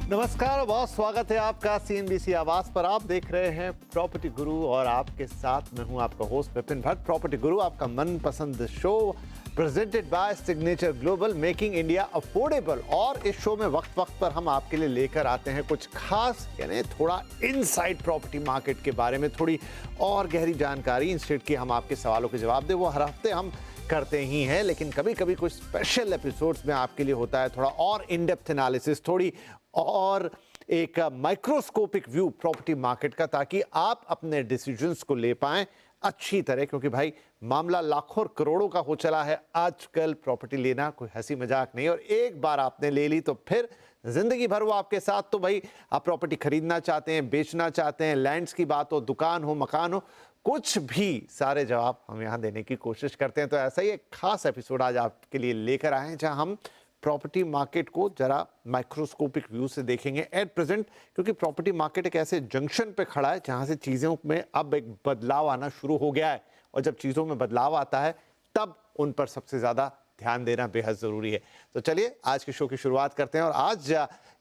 नमस्कार, बहुत स्वागत है आपका सीएनबीसी आवाज पर। आप देख रहे हैं प्रॉपर्टी गुरु और आपके साथ मैं हूं आपका होस्ट विपिन भट्ट। प्रॉपर्टी गुरु आपका मनपसंद show presented by signature global, making India affordable. और इस शो में वक्त वक्त पर हम आपके लिए लेकर आते हैं कुछ खास, यानी थोड़ा इनसाइड प्रॉपर्टी मार्केट के बारे में थोड़ी और गहरी जानकारी। इंस्टेड कि हम आपके सवालों के जवाब दें, वो हर हफ्ते हम करते ही हैं, लेकिन कभी कभी कुछ स्पेशल एपिसोड्स में आपके लिए होता है थोड़ा और इन डेप्थ एनालिसिस, थोड़ी और एक माइक्रोस्कोपिक व्यू प्रॉपर्टी मार्केट का, ताकि आप अपने डिसीजंस को ले पाएं अच्छी तरह। क्योंकि भाई मामला लाखों और करोड़ों का हो चला है आजकल। प्रॉपर्टी लेना कोई हंसी मजाक नहीं, और एक बार आपने ले ली तो फिर जिंदगी भर वो आपके साथ। तो भाई आप प्रॉपर्टी खरीदना चाहते हैं, बेचना चाहते हैं, लैंड्स की बात हो, दुकान हो, मकान हो, कुछ भी, सारे जवाब हम यहाँ देने की कोशिश करते हैं। तो ऐसा ही एक खास एपिसोड आज आपके लिए लेकर आए हैं, जहाँ हम प्रॉपर्टी मार्केट को जरा माइक्रोस्कोपिक व्यू से देखेंगे एट प्रेजेंट। क्योंकि प्रॉपर्टी मार्केट एक ऐसे जंक्शन पे खड़ा है जहाँ से चीज़ों में अब एक बदलाव आना शुरू हो गया है, और जब चीज़ों में बदलाव आता है तब उन पर सबसे ज़्यादा ध्यान देना बेहद ज़रूरी है। तो चलिए आज के शो की शुरुआत करते हैं, और आज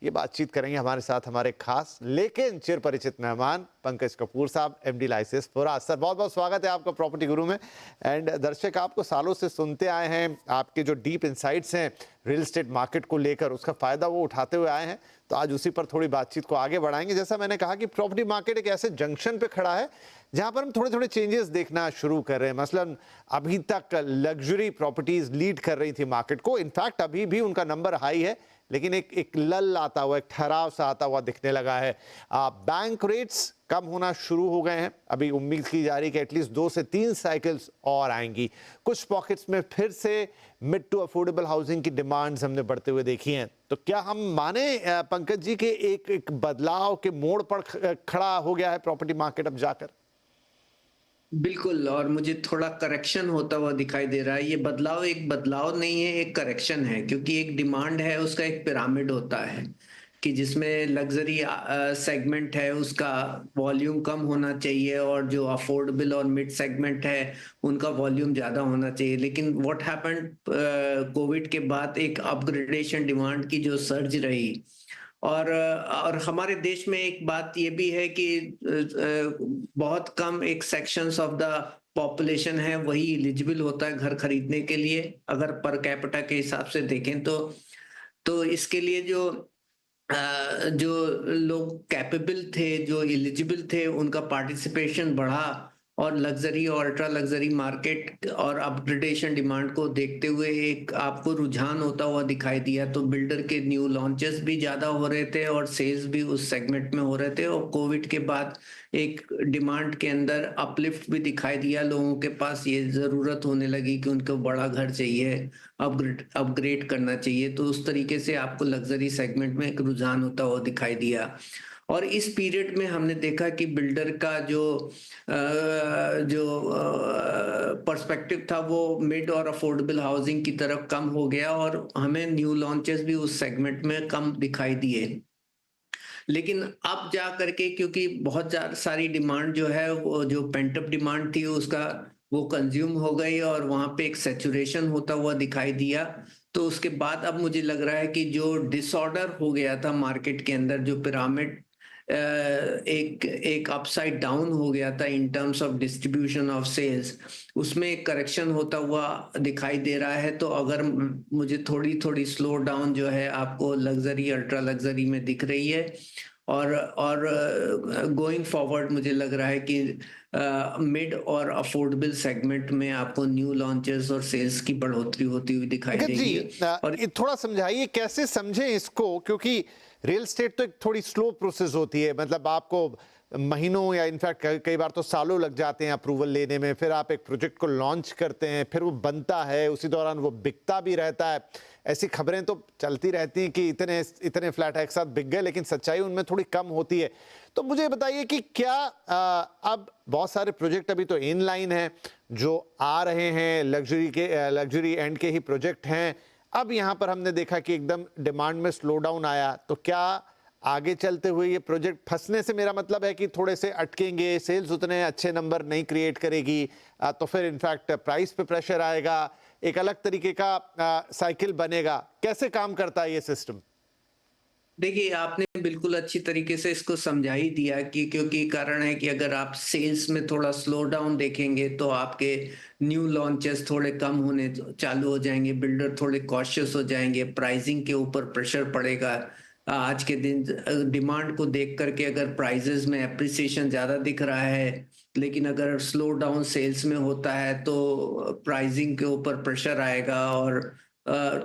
ये बातचीत करेंगे हमारे साथ हमारे खास लेकिन चिर परिचित मेहमान पंकज कपूर साहब, एमडी लाइसेंस फॉर। सर बहुत बहुत स्वागत है आपका प्रॉपर्टी गुरु में। एंड दर्शक आपको सालों से सुनते आए हैं, आपके जो डीप इंसाइट्स हैं रियल एस्टेट मार्केट को लेकर, उसका फ़ायदा वो उठाते हुए आए हैं। तो आज उसी पर थोड़ी बातचीत को आगे बढ़ाएंगे। जैसा मैंने कहा कि प्रॉपर्टी मार्केट एक ऐसे जंक्शन पे खड़ा है जहां पर हम थोड़े थोड़े चेंजेस देखना शुरू कर रहे हैं। मसलन अभी तक लग्जरी प्रॉपर्टीज लीड कर रही थी मार्केट को, इनफैक्ट अभी भी उनका नंबर हाई है, लेकिन एक लल आता हुआ, एक ठहराव सा आता हुआ दिखने लगा है। बैंक रेट्स कम होना शुरू हो गए हैं। अभी उम्मीद की जा रही है कि एटलीस्ट 2 से 3 साइकिल्स और आएंगी। कुछ पॉकेट्स में फिर से मिड टू अफोर्डेबल हाउसिंग की डिमांड्स हमने बढ़ते हुए देखी हैं। तो क्या हम माने पंकज जी के एक बदलाव के मोड़ पर खड़ा हो गया है प्रॉपर्टी मार्केट अब जाकर? बिल्कुल, और मुझे थोड़ा करेक्शन होता हुआ दिखाई दे रहा है। ये बदलाव एक बदलाव नहीं है, एक करेक्शन है, क्योंकि एक डिमांड है, उसका एक पिरामिड होता है कि जिसमें लग्जरी सेगमेंट है उसका वॉल्यूम कम होना चाहिए, और जो अफोर्डेबल और मिड सेगमेंट है उनका वॉल्यूम ज़्यादा होना चाहिए। लेकिन व्हाट हैपेंड, कोविड के बाद एक अपग्रेडेशन डिमांड की जो सर्ज रही, और हमारे देश में एक बात ये भी है कि बहुत कम एक सेक्शंस ऑफ द पॉपुलेशन है वही एलिजिबल होता है घर खरीदने के लिए, अगर पर कैपिटा के हिसाब से देखें तो इसके लिए जो लोग कैपेबल थे, जो एलिजिबल थे, उनका पार्टिसिपेशन बढ़ा, और लग्जरी और अल्ट्रा लग्जरी मार्केट और अपग्रेडेशन डिमांड को देखते हुए एक आपको रुझान होता हुआ दिखाई दिया। तो बिल्डर के न्यू लॉन्चेस भी ज़्यादा हो रहे थे और सेल्स भी उस सेगमेंट में हो रहे थे, और कोविड के बाद एक डिमांड के अंदर अपलिफ्ट भी दिखाई दिया। लोगों के पास ये ज़रूरत होने लगी कि उनको बड़ा घर चाहिए, अपग्रेड करना चाहिए। तो उस तरीके से आपको लग्जरी सेगमेंट में एक रुझान होता हुआ दिखाई दिया। और इस पीरियड में हमने देखा कि बिल्डर का जो पर्सपेक्टिव था वो मिड और अफोर्डेबल हाउसिंग की तरफ कम हो गया, और हमें न्यू लॉन्चेस भी उस सेगमेंट में कम दिखाई दिए। लेकिन अब जा करके, क्योंकि बहुत सारी डिमांड जो है, वो जो पेंट अप डिमांड थी उसका वो कंज्यूम हो गई, और वहां पे एक सैचुरेशन होता हुआ दिखाई दिया। तो उसके बाद अब मुझे लग रहा है कि जो डिसऑर्डर हो गया था मार्केट के अंदर, जो पिरामिड एक एक अपसाइड डाउन हो गया था in terms of distribution of sales, उसमें एक करेक्शन होता हुआ दिखाई दे रहा है। तो अगर मुझे थोड़ी थोड़ी स्लो डाउन जो है आपको लग्जरी अल्ट्रा लग्जरी में दिख रही है, और गोइंग फॉरवर्ड मुझे लग रहा है कि मिड और अफोर्डेबल सेगमेंट में आपको न्यू लॉन्चेस और सेल्स की बढ़ोतरी होती हुई दिखाई पंकज देगी। जी, और ये थोड़ा समझाइए कैसे समझें इसको, क्योंकि रियल एस्टेट तो एक थोड़ी स्लो प्रोसेस होती है। मतलब आपको महीनों या इनफैक्ट कई बार तो सालों लग जाते हैं अप्रूवल लेने में। फिर आप एक प्रोजेक्ट को लॉन्च करते हैं, फिर वो बनता है, उसी दौरान वो बिकता भी रहता है। ऐसी खबरें तो चलती रहती हैं कि इतने इतने फ्लैट एक साथ बिक गए, लेकिन सच्चाई उनमें थोड़ी कम होती है। तो मुझे बताइए कि क्या अब बहुत सारे प्रोजेक्ट अभी तो इन लाइन हैं जो आ रहे हैं, लग्जरी एंड के ही प्रोजेक्ट हैं। अब यहाँ पर हमने देखा कि एकदम डिमांड में स्लो डाउन आया, तो क्या आगे चलते हुए ये प्रोजेक्ट फंसने से मेरा मतलब है कि थोड़े से अटकेंगे, सेल्स उतने अच्छे नंबर नहीं क्रिएट करेगी, तो फिर इनफैक्ट प्राइस पे प्रेशर आएगा, एक अलग तरीके का साइकिल बनेगा? कैसे काम करता है ये सिस्टम? देखिए, आपने बिल्कुल अच्छी तरीके से इसको समझा ही दिया कि क्योंकि कारण है कि अगर आप सेल्स में थोड़ा स्लो डाउन देखेंगे तो आपके न्यू लॉन्चेस थोड़े कम होने चालू हो जाएंगे, बिल्डर थोड़े कॉशियस हो जाएंगे, प्राइसिंग के ऊपर प्रेशर पड़ेगा। आज के दिन डिमांड को देख करके अगर प्राइजेस में एप्रिसिएशन ज़्यादा दिख रहा है, लेकिन अगर स्लो डाउन सेल्स में होता है तो प्राइसिंग के ऊपर प्रेशर आएगा और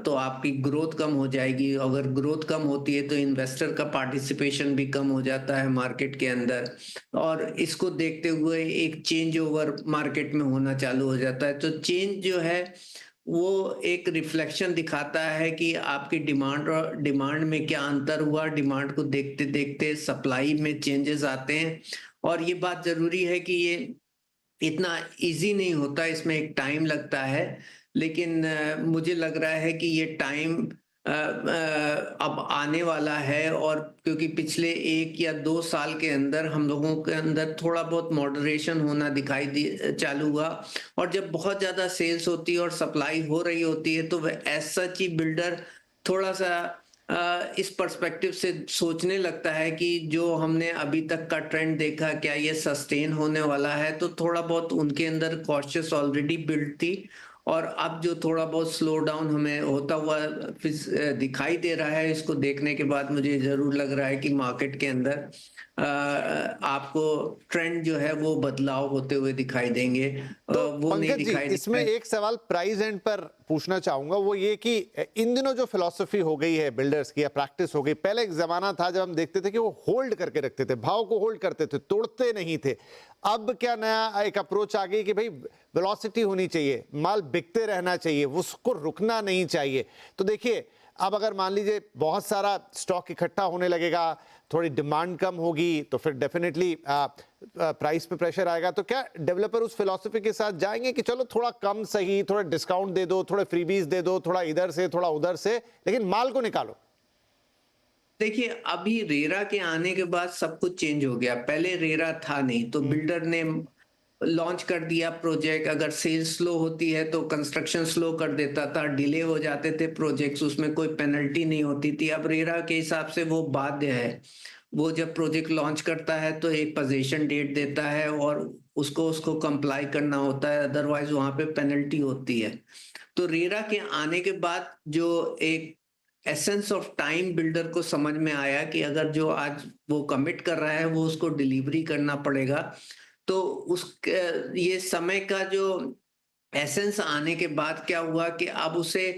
तो आपकी ग्रोथ कम हो जाएगी। अगर ग्रोथ कम होती है तो इन्वेस्टर का पार्टिसिपेशन भी कम हो जाता है मार्केट के अंदर, और इसको देखते हुए एक चेंज ओवर मार्केट में होना चालू हो जाता है। तो चेंज जो है वो एक रिफ्लेक्शन दिखाता है कि आपकी डिमांड और डिमांड में क्या अंतर हुआ। डिमांड को देखते देखते सप्लाई में चेंजेस आते हैं, और ये बात जरूरी है कि ये इतना इजी नहीं होता, इसमें एक टाइम लगता है। लेकिन मुझे लग रहा है कि ये टाइम अब आने वाला है, और क्योंकि पिछले 1 या 2 साल के अंदर हम लोगों के अंदर थोड़ा बहुत मॉडरेशन होना दिखाई चालू हुआ, और जब बहुत ज़्यादा सेल्स होती है और सप्लाई हो रही होती है तो वह एज सच ही बिल्डर थोड़ा सा इस पर्सपेक्टिव से सोचने लगता है कि जो हमने अभी तक का ट्रेंड देखा क्या ये सस्टेन होने वाला है। तो थोड़ा बहुत उनके अंदर कॉशियस ऑलरेडी बिल्ड थी, और अब जो थोड़ा बहुत स्लो डाउन हमें होता हुआ दिखाई दे रहा है, इसको देखने के बाद मुझे जरूर लग रहा है कि मार्केट के अंदर आपको ट्रेंड जो है वो बदलाव होते हुए दिखाई देंगे। तो वो नहीं पंकज जी, दिखाई दे इसमें रहा है। एक सवाल प्राइस एंड पर पूछना चाहूंगा, वो ये कि इन दिनों जो फिलॉसफी हो गई है बिल्डर्स की या प्रैक्टिस हो गई, पहले एक जमाना था जब हम देखते थे कि वो होल्ड करके रखते थे, भाव को होल्ड करते थे, तोड़ते नहीं थे। अब क्या नया एक अप्रोच आ गई कि भाई वेलोसिटी होनी चाहिए, माल बिकते रहना चाहिए, उसको रुकना नहीं चाहिए। तो देखिए, अब अगर मान लीजिए बहुत सारा स्टॉक इकट्ठा होने लगेगा, थोड़ी डिमांड कम होगी, तो फिर डेफिनेटली प्राइस पे प्रेशर आएगा। तो क्या डेवलपर उस फिलॉसफी के साथ जाएंगे कि चलो थोड़ा कम सही, थोड़ा डिस्काउंट दे दो, थोड़े फ्रीबीज दे दो, थोड़ा इधर से थोड़ा उधर से, लेकिन माल को निकालो? देखिए, अभी रेरा के आने के बाद सब कुछ चेंज हो गया। पहले रेरा था नहीं, तो बिल्डर ने लॉन्च कर दिया प्रोजेक्ट। अगर सेल्स स्लो होती है तो कंस्ट्रक्शन स्लो कर देता था, डिले हो जाते थे प्रोजेक्ट्स, उसमें कोई पेनल्टी नहीं होती थी। अब रेरा के हिसाब से वो बाध्य है, वो जब प्रोजेक्ट लॉन्च करता है तो एक पोजीशन डेट देता है और उसको उसको कंप्लाई करना होता है, अदरवाइज वहां पे पेनल्टी होती है। तो रेरा के आने के बाद जो एक एसेंस ऑफ टाइम बिल्डर को समझ में आया कि अगर जो आज वो कमिट कर रहा है वो उसको डिलीवरी करना पड़ेगा, तो उस ये समय का जो एसेंस आने के बाद क्या हुआ कि अब उसे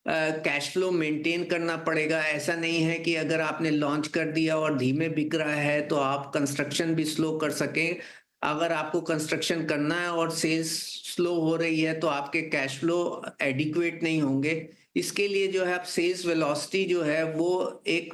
कैश फ्लो मेंटेन करना पड़ेगा। ऐसा नहीं है कि अगर आपने लॉन्च कर दिया और धीमे बिक रहा है तो आप कंस्ट्रक्शन भी स्लो कर सकें। अगर आपको कंस्ट्रक्शन करना है और सेल्स स्लो हो रही है तो आपके कैश फ्लो एडिक्वेट नहीं होंगे। इसके लिए जो है अब सेल्स वेलोसिटी जो है वो एक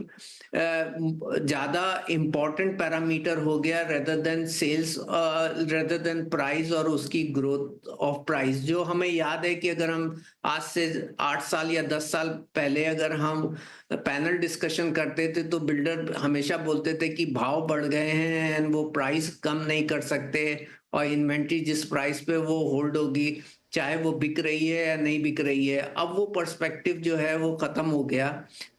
ज्यादा इंपॉर्टेंट पैरामीटर हो गया rather than sales, rather than price और उसकी ग्रोथ ऑफ प्राइस। जो हमें याद है कि अगर हम आज से 8 साल या 10 साल पहले अगर हम पैनल डिस्कशन करते थे तो बिल्डर हमेशा बोलते थे कि भाव बढ़ गए हैं एंड वो प्राइस कम नहीं कर सकते, और इन्वेंट्री जिस प्राइस पे वो होल्ड होगी चाहे वो बिक रही है या नहीं बिक रही है। अब वो पर्सपेक्टिव जो है वो खत्म हो गया,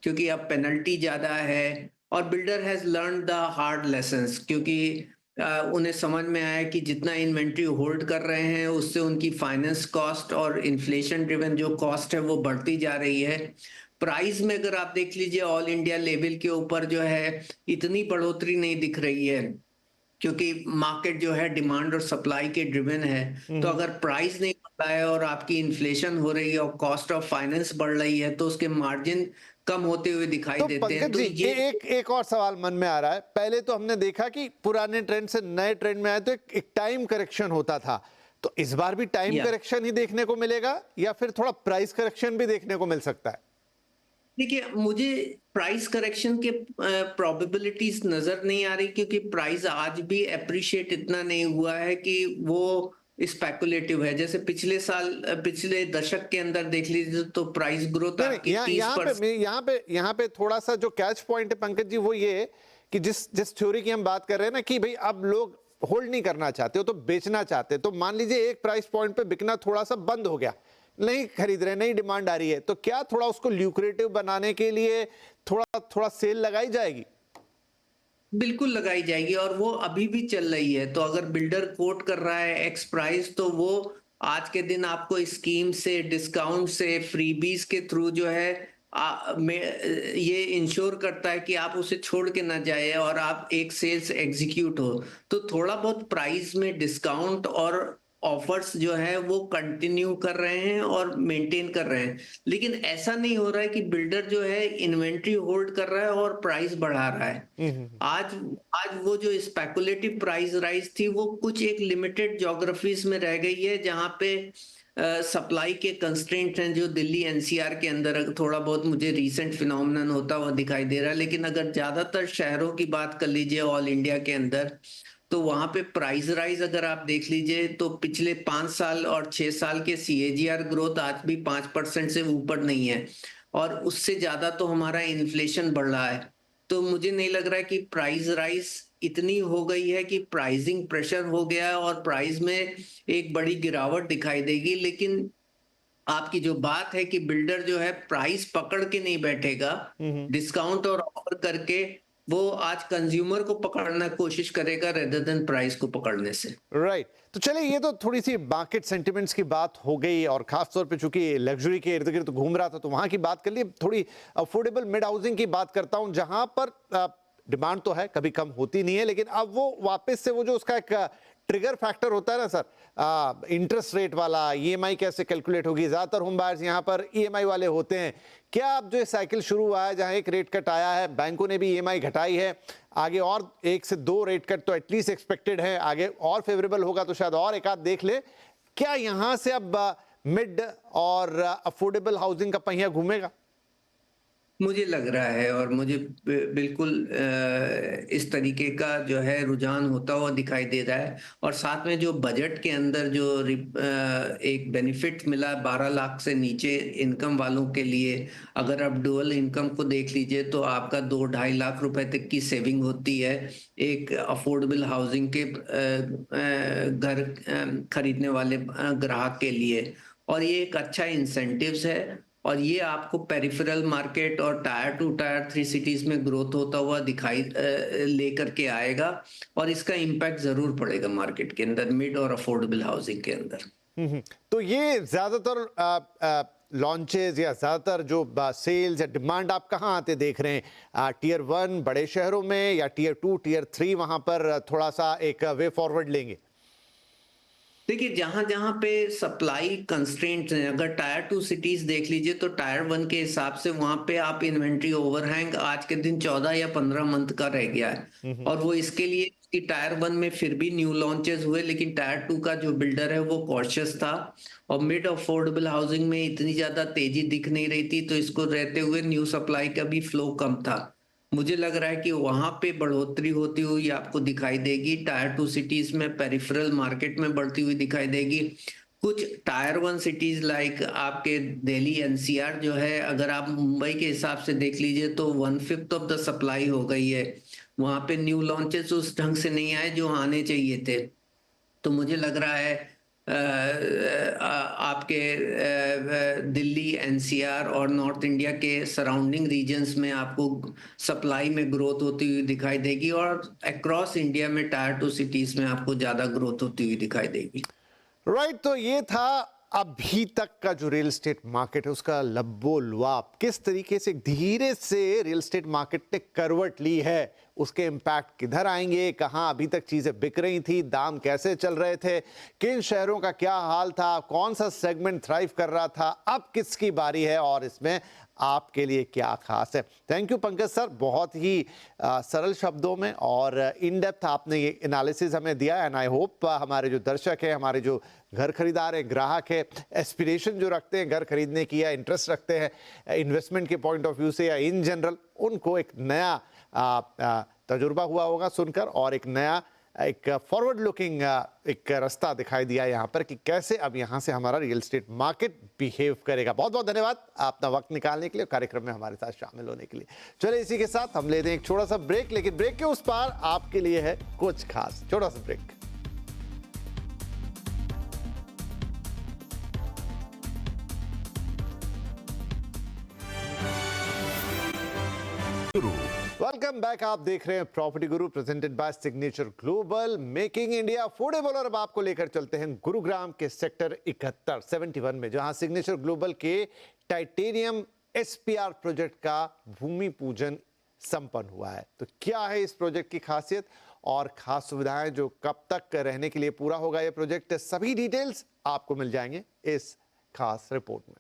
क्योंकि अब पेनल्टी ज्यादा है, और builder has learn the hard lessons. क्योंकि उन्हें समझ में आया कि जितना इन्वेंट्री होल्ड कर रहे हैं उससे उनकी फाइनेंस कॉस्ट और इन्फ्लेशन ड्रिवन जो कॉस्ट है वो बढ़ती जा रही है। प्राइस में अगर आप देख लीजिए ऑल इंडिया लेवल के ऊपर जो है इतनी बढ़ोतरी नहीं दिख रही है, क्योंकि मार्केट जो है डिमांड और सप्लाई के ड्रिवन है। तो अगर प्राइस नहीं बढ़ रहा है और आपकी इन्फ्लेशन हो रही है और कॉस्ट ऑफ फाइनेंस बढ़ रही है तो उसके मार्जिन कम होते हुए दिखाई तो देते हैं। पंकज तो जी, ये एक और सवाल मन में आ रहा है। पहले तो हमने देखा कि पुराने ट्रेंड से नए ट्रेंड में आए तो एक टाइम करेक्शन होता था, तो इस बार भी टाइम या करेक्शन ही देखने को मिलेगा या फिर थोड़ा प्राइस करेक्शन भी देखने को मिल सकता है? देखिए, मुझे प्राइस करेक्शन के प्रोबेबिलिटीज नजर नहीं आ रही, क्योंकि प्राइस आज भी अप्रिशिएट इतना नहीं हुआ है कि वो स्पेकुलेटिव है। जैसे पिछले साल पिछले दशक के अंदर देख लीजिए तो प्राइस ग्रोथ नहीं आपकी नहीं, यहाँ पे थोड़ा सा जो कैच पॉइंट है पंकज जी वो ये कि जिस थ्योरी की हम बात कर रहे हैं ना कि भाई अब लोग होल्ड नहीं करना चाहते हो तो बेचना चाहते, तो मान लीजिए एक प्राइस पॉइंट पे बिकना थोड़ा सा बंद हो गया, नहीं खरीद रहे, नहीं डिमांड आ रही है, तो क्या थोड़ा उसको ल्यूक्रेटिव बनाने के लिए थोड़ा थोड़ा सेल लगाई जाएगी? बिल्कुल लगाई जाएगी और वो अभी भी चल रही है। तो अगर बिल्डर कोट कर रहा है एक्स प्राइस, तो वो आज के दिन आपको स्कीम से, डिस्काउंट से, फ्रीबीज के थ्रू जो है ये इंश्योर करता है कि आप उसे छोड़ के ना जाए और आप एक सेल्स एग्जीक्यूट हो। तो थोड़ा बहुत प्राइस में डिस्काउंट और ऑफर्स जो है वो कंटिन्यू कर रहे हैं और मेंटेन कर रहे हैं, लेकिन ऐसा नहीं हो रहा है कि बिल्डर जो है इन्वेंट्री होल्ड कर रहा है और प्राइस बढ़ा रहा है। आज आज वो जो स्पेकुलेटिव प्राइस राइज थी वो कुछ एक लिमिटेड ज्योग्राफीज में रह गई है, जहां पे सप्लाई के कंस्ट्रेंट हैं, जो दिल्ली एनसीआर के अंदर थोड़ा बहुत मुझे रीसेंट फिनोमिनन होता हुआ दिखाई दे रहा है। लेकिन अगर ज्यादातर शहरों की बात कर लीजिए ऑल इंडिया के अंदर, तो वहां पे प्राइस राइज अगर आप देख लीजिए तो पिछले 5 साल और 6 साल के सीएजीआर ग्रोथ आज भी 5% से ऊपर नहीं है, और उससे ज्यादा तो हमारा इन्फ्लेशन बढ़ रहा है। तो मुझे नहीं लग रहा है कि प्राइस राइज इतनी हो गई है कि प्राइसिंग प्रेशर हो गया है और प्राइस में एक बड़ी गिरावट दिखाई देगी। लेकिन आपकी जो बात है कि बिल्डर जो है प्राइस पकड़ के नहीं बैठेगा, डिस्काउंट और ऑफर करके वो आज कंज्यूमर को पकड़ना कोशिश करेगा रेदर देन प्राइस को पकड़ने से। राइट तो चलिए, ये तो थोड़ी सी मार्केट सेंटिमेंट्स की बात हो गई, और खासतौर पे चूंकि लग्जरी के इर्द गिर्द घूम रहा था तो वहां की बात कर लिए। थोड़ी अफोर्डेबल मिड हाउसिंग की बात करता हूं, जहां पर डिमांड तो है, कभी कम होती नहीं है, लेकिन अब वो वापस से वो जो उसका एक ट्रिगर फैक्टर होता है ना सर, इंटरेस्ट रेट वाला, ईएमआई कैसे कैलकुलेट होगी। ज्यादातर होम बायर्स यहाँ पर ईएमआई वाले होते हैं। क्या अब जो ये साइकिल शुरू हुआ है, जहां एक रेट कट आया है, बैंकों ने भी ईएमआई घटाई है, आगे और 1 से 2 रेट कट तो एटलीस्ट एक्सपेक्टेड है, आगे और फेवरेबल होगा तो शायद और एक आध देख ले, क्या यहां से अब मिड और अफोर्डेबल हाउसिंग का पहिया घूमेगा? मुझे लग रहा है, और मुझे बिल्कुल इस तरीके का जो है रुझान होता हुआ दिखाई दे रहा है। और साथ में जो बजट के अंदर जो एक बेनिफिट मिला 12 लाख से नीचे इनकम वालों के लिए, अगर आप डुअल इनकम को देख लीजिए तो आपका 2-2.5 लाख रुपए तक की सेविंग होती है एक अफोर्डेबल हाउसिंग के घर खरीदने वाले ग्राहक के लिए। और ये एक अच्छा इंसेंटिव्स है, और ये आपको पेरिफेरल मार्केट और टायर 2 टायर 3 सिटीज में ग्रोथ होता हुआ दिखाई लेकर के आएगा, और इसका इम्पैक्ट जरूर पड़ेगा मार्केट के अंदर, मिड और अफोर्डेबल हाउसिंग के अंदर। तो ये ज्यादातर लॉन्चेस या ज्यादातर जो सेल्स या डिमांड आप कहाँ आते देख रहे हैं? टियर 1 बड़े शहरों में, या टियर 2 टियर 3 वहां पर थोड़ा सा एक वे फॉरवर्ड लेंगे? देखिए, जहां जहां पे सप्लाई कंस्ट्रेंट्स हैं, अगर टायर 2 सिटीज देख लीजिए तो टायर 1 के हिसाब से वहां पे आप इन्वेंट्री ओवरहैंग आज के दिन 14 या 15 मंथ का रह गया है, और वो इसके लिए कि टायर 1 में फिर भी न्यू लॉन्चेस हुए, लेकिन टायर 2 का जो बिल्डर है वो कॉशियस था, और मिड अफोर्डेबल हाउसिंग में इतनी ज्यादा तेजी दिख नहीं रही थी, तो इसको रहते हुए न्यू सप्लाई का भी फ्लो कम था। मुझे लग रहा है कि वहां पे बढ़ोतरी होती हुई आपको दिखाई देगी, टायर 2 सिटीज में पेरिफेरल मार्केट में बढ़ती हुई दिखाई देगी। कुछ टायर 1 सिटीज लाइक आपके दिल्ली एनसीआर जो है, अगर आप मुंबई के हिसाब से देख लीजिए तो 1/5 ऑफ द सप्लाई हो गई है। वहां पे न्यू लॉन्चेस उस ढंग से नहीं आए जो आने चाहिए थे। तो मुझे लग रहा है आपके दिल्ली एनसीआर और नॉर्थ इंडिया के सराउंडिंग रीजन्स में आपको सप्लाई में ग्रोथ होती हुई दिखाई देगी, और अक्रॉस इंडिया में टायर 2 सिटीज में आपको ज्यादा ग्रोथ होती हुई दिखाई देगी। राइट तो ये था अभी तक का जो रियल एस्टेट मार्केट है उसका लब्बो लुआब, किस तरीके से धीरे से रियल एस्टेट मार्केट ने करवट ली है, उसके इम्पैक्ट किधर आएंगे, कहां अभी तक चीजें बिक रही थी, दाम कैसे चल रहे थे, किन शहरों का क्या हाल था, कौन सा सेगमेंट थ्राइव कर रहा था, अब किसकी बारी है और इसमें आपके लिए क्या खास है। थैंक यू पंकज सर, बहुत ही सरल शब्दों में और इन डेप्थ आपने ये एनालिसिस हमें दिया, एंड आई होप हमारे जो दर्शक हैं, हमारे जो घर खरीदार हैं, ग्राहक है, एस्पिरेशन जो रखते हैं घर खरीदने की या इंटरेस्ट रखते हैं इन्वेस्टमेंट के पॉइंट ऑफ व्यू से या इन जनरल, उनको एक नया तजुर्बा हुआ होगा सुनकर, और एक नया एक फॉरवर्ड लुकिंग एक रास्ता दिखाई दिया यहाँ पर कि कैसे अब यहाँ से हमारा रियल एस्टेट मार्केट बिहेव करेगा। बहुत बहुत धन्यवाद अपना वक्त निकालने के लिए, कार्यक्रम में हमारे साथ शामिल होने के लिए। चलिए इसी के साथ हम लेते हैं एक छोटा सा ब्रेक, लेकिन ब्रेक के उस पार आपके लिए है कुछ खास, छोटा सा ब्रेक। Welcome back. आप देख रहे हैं property Guru presented by signature global, making India affordable. और अब आपको लेकर चलते हैं गुरुग्राम के सेक्टर 71 में, जहां सिग्नेचर ग्लोबल के टाइटेनियम एसपीआर प्रोजेक्ट का भूमि पूजन संपन्न हुआ है। तो क्या है इस प्रोजेक्ट की खासियत और खास सुविधाएं, जो कब तक रहने के लिए पूरा होगा ये प्रोजेक्ट, सभी डिटेल्स आपको मिल जाएंगे इस खास रिपोर्ट में।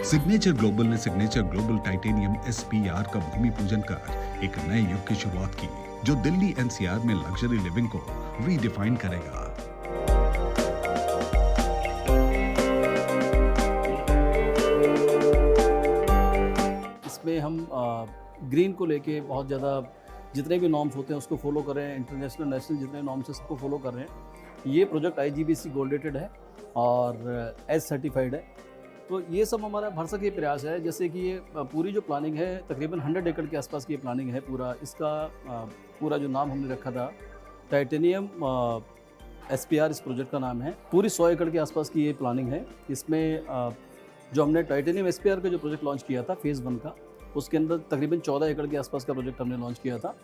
सिग्नेचर ग्लोबल ने सिग्नेचर ग्लोबल टाइटेनियम एसपीआर का भूमि पूजन कर एक नए युग की शुरुआत की, जो दिल्ली एनसीआर में लग्जरी लिविंग को रीडिफाइन करेगा। इसमें हम ग्रीन को लेके बहुत ज़्यादा जितने भी नॉर्म्स होते हैं उसको फॉलो कर रहे हैं, इंटरनेशनल नेशनल जितने नॉर्म्स हैं सबको फॉलो कर रहे हैं। ये प्रोजेक्ट IGBC गोल्ड रेटेड है और एज सर्टिफाइड है। तो ये सब हमारा भरसक ये प्रयास है। जैसे कि ये पूरी जो प्लानिंग है तकरीबन 100 एकड़ के आसपास की ये प्लानिंग है। पूरा इसका पूरा जो नाम हमने रखा था टाइटेनियम एसपीआर, इस प्रोजेक्ट का नाम है। पूरी 100 एकड़ के आसपास की ये प्लानिंग है। इसमें जो हमने टाइटेनियम एसपीआर का जो प्रोजेक्ट लॉन्च किया था फेज़ 1 का, उसके अंदर तकरीबन 14 एकड़ के आसपास का प्रोजेक्ट हमने लॉन्च किया था।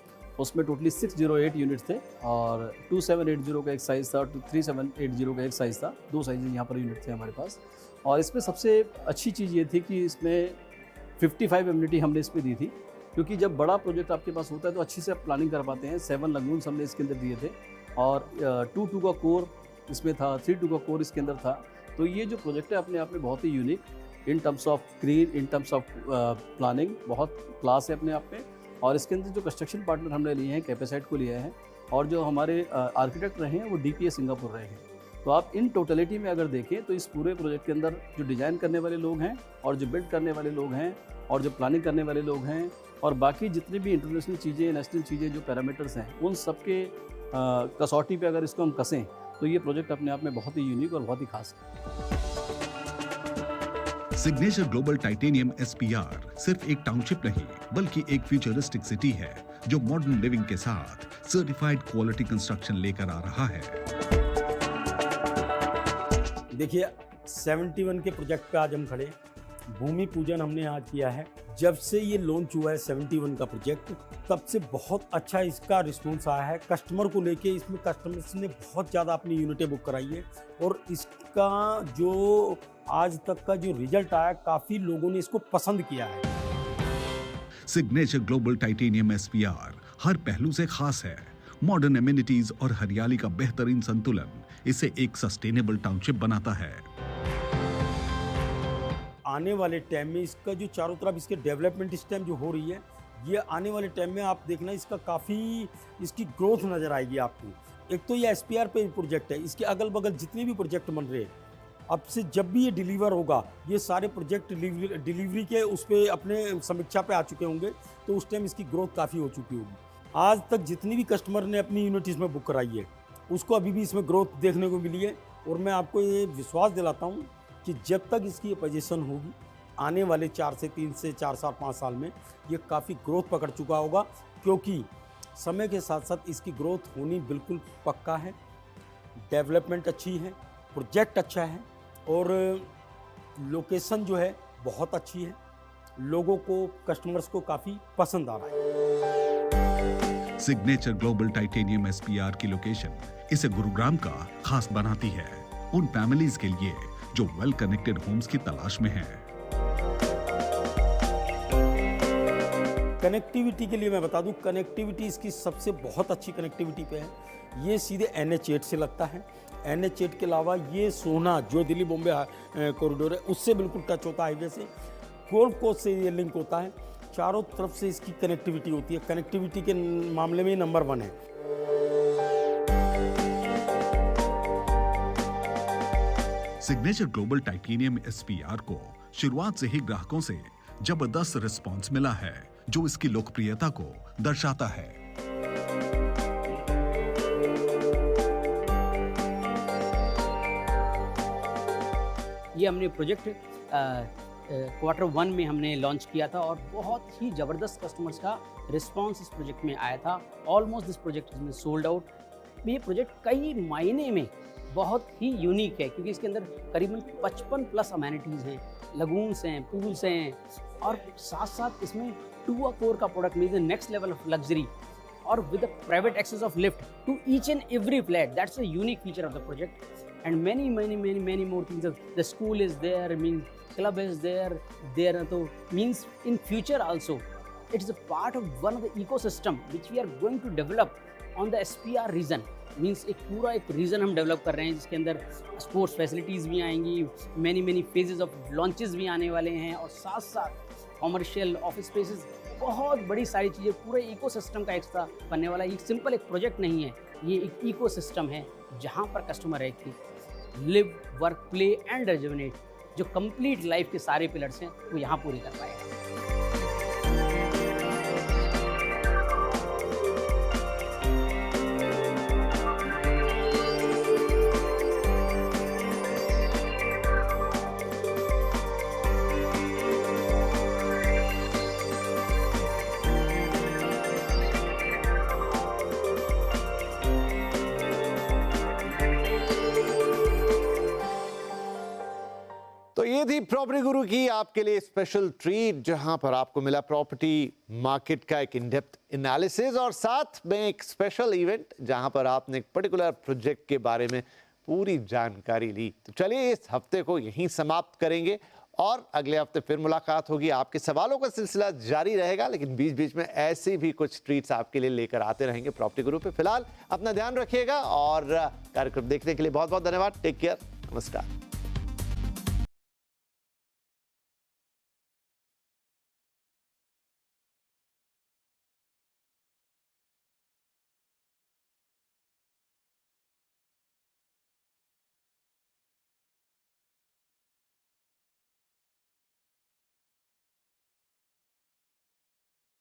उसमें टोटली 608 यूनिट्स थे और 2780 का एक साइज़ था, 3780 का एक साइज़ था। 2 साइज़ यहाँ पर यूनिट थे हमारे पास। और इसमें सबसे अच्छी चीज़ ये थी कि इसमें 55 एम्यूनिटी हमने इसमें दी थी, क्योंकि जब बड़ा प्रोजेक्ट आपके पास होता है तो अच्छी से आप प्लानिंग कर पाते हैं। 7 लगून्स हमने इसके अंदर दिए थे और 2 का कोर इसमें था, 3 का कोर इसके अंदर था। तो ये जो प्रोजेक्ट है अपने आप में बहुत ही unique in terms of green, in terms of planning बहुत क्लास है अपने आप में। और इसके अंदर जो कंस्ट्रक्शन पार्टनर हमने लिए हैं कैपेसाइट को लिया है, और जो हमारे आर्किटेक्ट रहे हैं वो DPA सिंगापुर रहे हैं। तो आप इन टोटलिटी में अगर देखें तो इस पूरे प्रोजेक्ट के अंदर जो डिज़ाइन करने वाले लोग हैं और जो बिल्ड करने वाले लोग हैं और जो प्लानिंग करने वाले लोग हैं और बाकी जितनी भी इंटरनेशनल चीज़ें, नेशनल चीज़ें, जो पैरामीटर्स हैं, उन सब के कसौटी पे अगर इसको हम कसें तो ये प्रोजेक्ट अपने आप में बहुत ही यूनिक और बहुत ही खास है। सिग्नेचर ग्लोबल टाइटेनियम एसपीआर सिर्फ एक टाउनशिप नहीं, बल्कि एक फ्यूचरिस्टिक सिटी है जो मॉडर्न लिविंग के साथ सर्टिफाइड क्वालिटी कंस्ट्रक्शन लेकर आ रहा है। देखिए 71 के प्रोजेक्ट पे आज हम खड़े, भूमि पूजन हमने आज किया है। जब से ये लॉन्च हुआ है 71 का प्रोजेक्ट, तब से बहुत अच्छा इसका रिस्पॉन्स आया है। कस्टमर को लेके इसमें कस्टमर्स ने बहुत ज़्यादा अपनी यूनिटें बुक कराई है और इसका जो आज तक का जो रिजल्ट आया, काफ़ी लोगों ने इसको पसंद किया है। सिग्नेचर ग्लोबल टाइटेनियम एसपीआर हर पहलू से खास है। मॉडर्न एमिनिटीज और हरियाली का बेहतरीन संतुलन इसे एक सस्टेनेबल टाउनशिप बनाता है। आने वाले टाइम में इसका जो चारों तरफ इसके डेवलपमेंट इस टाइम जो हो रही है, ये आने वाले टाइम में आप देखना इसका काफ़ी इसकी ग्रोथ नज़र आएगी आपको। एक तो ये एसपीआर पे प्रोजेक्ट है, इसके अगल बगल जितने भी प्रोजेक्ट बन रहे हैं, अब से जब भी ये डिलीवर होगा, ये सारे प्रोजेक्ट डिलीवरी के उस पर अपने समीक्षा पे आ चुके होंगे, तो उस टाइम इसकी ग्रोथ काफ़ी हो चुकी होगी। आज तक जितनी भी कस्टमर ने अपनी यूनिट इसमें बुक कराई है, उसको अभी भी इसमें ग्रोथ देखने को मिली है। और मैं आपको ये विश्वास दिलाता हूँ कि जब तक इसकी ये पोजीशन होगी, आने वाले 4 से 3 से 4 साल 5 साल में ये काफ़ी ग्रोथ पकड़ चुका होगा, क्योंकि समय के साथ साथ इसकी ग्रोथ होनी बिल्कुल पक्का है। डेवलपमेंट अच्छी है, प्रोजेक्ट अच्छा है और लोकेशन जो है बहुत अच्छी है। लोगों को, कस्टमर्स को काफ़ी पसंद आ रहा है। सिग्नेचर ग्लोबल टाइटेनियम एसपीआर की लोकेशन इसे गुरुग्राम का खास बनाती है, उन फैमिलीज के लिए जो वेल कनेक्टेड होम्स की तलाश में हैं। कनेक्टिविटी के लिए मैं बता दूं, कनेक्टिविटी इसकी सबसे बहुत अच्छी कनेक्टिविटी पे है। ये सीधे NH8 से लगता है। NH8 के अलावा ये सोहना जो दिल्ली बॉम्बे कॉरिडोर है, उससे बिल्कुल टच होता है हाईवे से। गोल्फ कोस्ट से ये लिंक होता है। चारों तरफ से इसकी कनेक्टिविटी होती है। कनेक्टिविटी के मामले में नंबर 1 है। सिग्नेचर ग्लोबल टाइटेनियम एसपीआर को शुरुआत से ही ग्राहकों से जबरदस्त रिस्पांस मिला है, जो इसकी लोकप्रियता को दर्शाता है। ये हमने प्रोजेक्ट Q1 में हमने लॉन्च किया था और बहुत ही ज़बरदस्त कस्टमर्स का रिस्पांस इस प्रोजेक्ट में आया था। Almost this project is sold out. ये प्रोजेक्ट कई मायने में बहुत ही यूनिक है क्योंकि इसके अंदर करीबन 55 प्लस अमेनिटीज़ हैं, लगून्स हैं, पूल्स हैं और साथ साथ इसमें 2 का product means next level of luxury और with private access of lift to each and every flat. That's a unique feature of the project and many more things. The school is there, I mean club is there so means in future also it is a part of one of the ecosystem which we are going to develop on the SPR region. Means एक पूरा एक reason हम develop कर रहे हैं जिसके अंदर sports facilities भी आएंगी, मैनी फेजेस ऑफ लॉन्चेस भी आने वाले हैं और साथ साथ कॉमर्शियल ऑफिस स्पेसेस, बहुत बड़ी सारी चीज़ें, पूरे इकोसिस्टम का हिस्सा बनने वाला। ये सिंपल एक प्रोजेक्ट नहीं है, ये एक इकोसिस्टम है जहाँ पर कस्टमर रह के live, work, play and rejuvenate, जो कंप्लीट लाइफ के सारे पिलर्स हैं वो यहाँ पूरे कर पाएगा। तो ये थी प्रॉपर्टी गुरु की आपके लिए स्पेशल ट्रीट, जहां पर आपको मिला प्रॉपर्टी मार्केट का एक इन डेप्थ एनालिसिस और साथ में एक स्पेशल इवेंट जहां पर आपने एक पर्टिकुलर प्रोजेक्ट के बारे में पूरी जानकारी ली। तो चलिए इस हफ्ते को यहीं समाप्त करेंगे और अगले हफ्ते फिर मुलाकात होगी। आपके सवालों का सिलसिला जारी रहेगा, लेकिन बीच बीच में ऐसी भी कुछ ट्रीट्स आपके लिए लेकर आते रहेंगे प्रॉपर्टी गुरु पे। फिलहाल अपना ध्यान रखिएगा और कार्यक्रम देखने के लिए बहुत बहुत धन्यवाद। टेक केयर, नमस्कार।